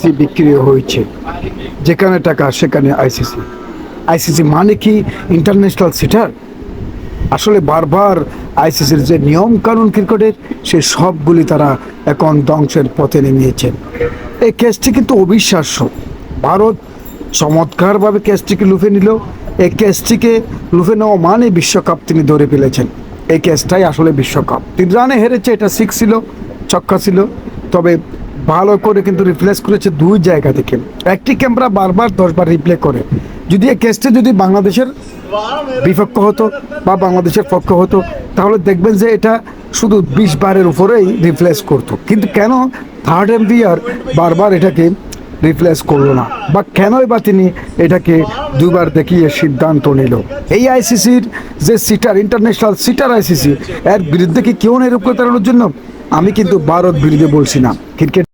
ICC বিক্রি হয়েছে, যেখানে টাকা সেখানে আইসিসি। আইসিসি মানে কি ইন্টারন্যাশনাল সিটার? আসলে বারবার আইসিসির যে নিয়ম কানুন ক্রিকেটের, সে সবগুলি তারা এখন ধ্বংসের পথে নেমেছেন। এই কেসটি কিন্তু অবিশ্বাস্য। ভারত চমৎকারভাবে কেসটিকে লুফে নিল। এই কেসটিকে লুফে নেওয়া মানে বিশ্বকাপ তিনি ধরে ফেলেছেন। এই কেসটাই আসলে বিশ্বকাপ। 3 রানে হেরেছে, এটা 6 ছিল, ছক্কা ছিল। তবে ভালো করে কিন্তু রিপ্লেস করেছে 2 জায়গা থেকে। একটি ক্যামেরা বারবার 10 বার রিপ্লে করে। যদি এই কেসটি যদি বাংলাদেশের বিপক্ষ হতো বা বাংলাদেশের পক্ষ হতো, তাহলে দেখবেন যে এটা শুধু 20 বারের উপরেই রিপ্লেস করতো। কিন্তু কেন থার্ড এম্পায়ার বারবার এটাকে রিপ্লেস করলো না, বা কেনই বা তিনি এটাকে 2 বার দেখিয়ে সিদ্ধান্ত নিল? এই আইসিসির যে সিটার, ইন্টারন্যাশনাল সিটার আইসিসি, এর বিরুদ্ধে কি কেউ না এরকম দাঁড়ানোর জন্য? আমি কিন্তু ভারত বিরুদ্ধে বলছি না, ক্রিকেট